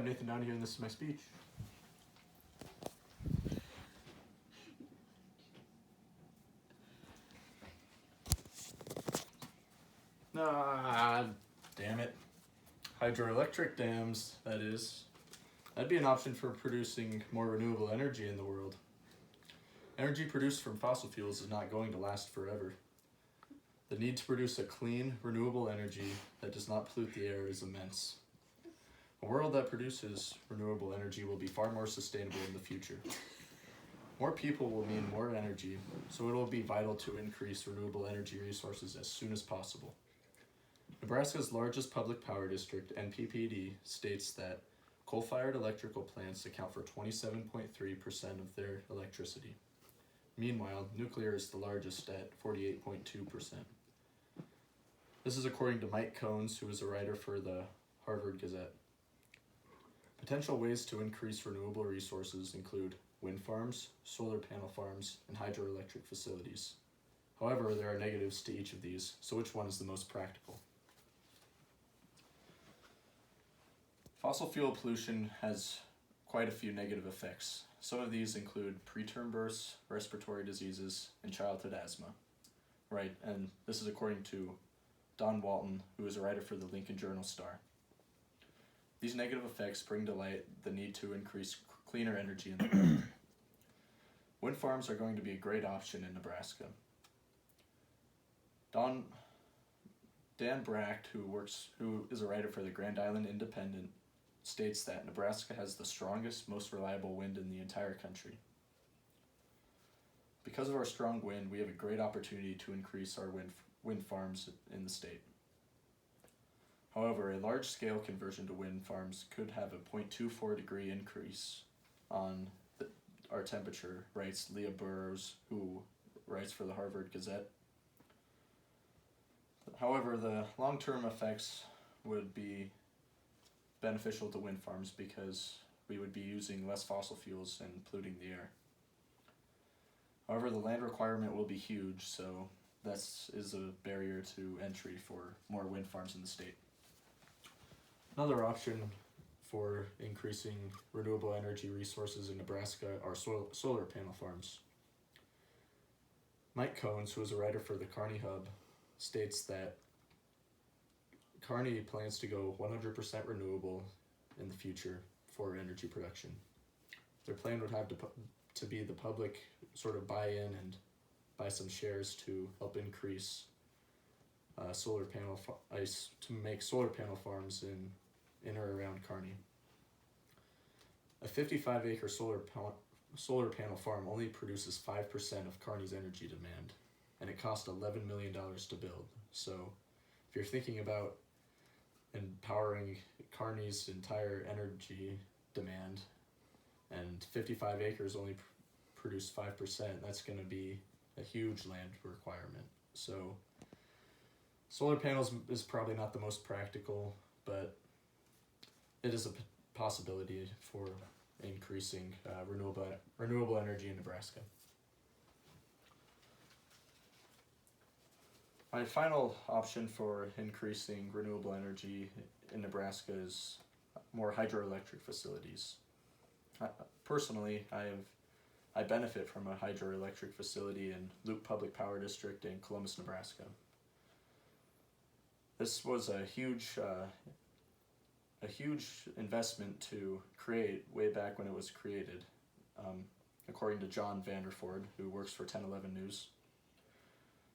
I'm Nathan Donoghue, and this is my speech. Damn it. Hydroelectric dams, that is. That'd be an option for producing more renewable energy in the world. Energy produced from fossil fuels is not going to last forever. The need to produce a clean, renewable energy that does not pollute the air is immense. A world that produces renewable energy will be far more sustainable in the future. More people will mean more energy, so it will be vital to increase renewable energy resources as soon as possible. Nebraska's largest public power district, NPPD, states that coal-fired electrical plants account for 27.3% of their electricity. Meanwhile, nuclear is the largest at 48.2%. This is according to Mike Konz, who is a writer for the Harvard Gazette. Potential ways to increase renewable resources include wind farms, solar panel farms, and hydroelectric facilities. However, there are negatives to each of these, so which one is the most practical? Fossil fuel pollution has quite a few negative effects. Some of these include preterm births, respiratory diseases, and childhood asthma. Right, and this is according to Don Walton, who is a writer for the Lincoln Journal-Star. These negative effects bring to light the need to increase cleaner energy in the world. Wind farms are going to be a great option in Nebraska. Dan Bracht, who is a writer for the Grand Island Independent, states that Nebraska has the strongest, most reliable wind in the entire country. Because of our strong wind, we have a great opportunity to increase our wind farms in the state. However, a large-scale conversion to wind farms could have a 0.24 degree increase on our temperature, writes Leah Burrows, who writes for the Harvard Gazette. However, the long-term effects would be beneficial to wind farms because we would be using less fossil fuels and polluting the air. However, the land requirement will be huge, so that is a barrier to entry for more wind farms in the state. Another option for increasing renewable energy resources in Nebraska are solar panel farms. Mike Konz, who is a writer for the Kearney Hub, states that Kearney plans to go 100% renewable in the future for energy production. Their plan would have to be the public sort of buy in and buy some shares to help increase to make solar panel farms in or around Kearney. A 55-acre solar panel farm only produces 5% of Kearney's energy demand, and it cost $11 million to build. So if you're thinking about empowering Kearney's entire energy demand, and 55 acres only produce 5%, that's going to be a huge land requirement. So solar panels is probably not the most practical, but it is a possibility for increasing renewable energy in Nebraska. My final option for increasing renewable energy in Nebraska is more hydroelectric facilities. Personally, I benefit from a hydroelectric facility in Loop Public Power District in Columbus, Nebraska. This was a huge investment to create way back when it was created, according to John Vanderford, who works for 1011 News.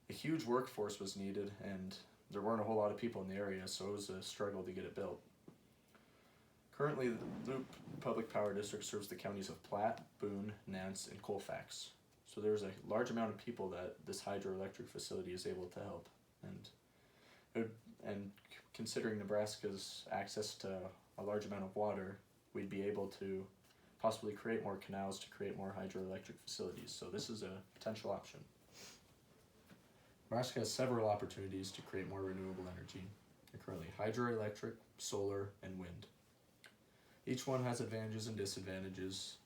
A huge workforce was needed, and there weren't a whole lot of people in the area, so it was a struggle to get it built. Currently, the Loop Public Power District serves the counties of Platte, Boone, Nance, and Colfax. So there's a large amount of people that this hydroelectric facility is able to help. And considering Nebraska's access to a large amount of water, we'd be able to possibly create more canals to create more hydroelectric facilities. So this is a potential option. Nebraska has several opportunities to create more renewable energy. They're currently hydroelectric, solar, and wind. Each one has advantages and disadvantages,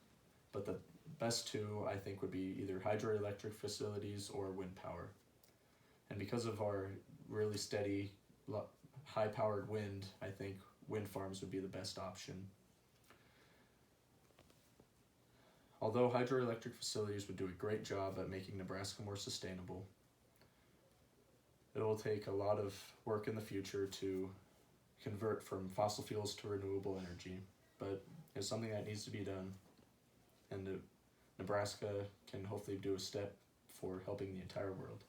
but the best two, I think, would be either hydroelectric facilities or wind power. And because of our really steady, high-powered wind, I think wind farms would be the best option Although hydroelectric facilities would do a great job at making Nebraska more sustainable, it will take a lot of work in the future to convert from fossil fuels to renewable energy, but it's something that needs to be done, and Nebraska can hopefully do a step for helping the entire world.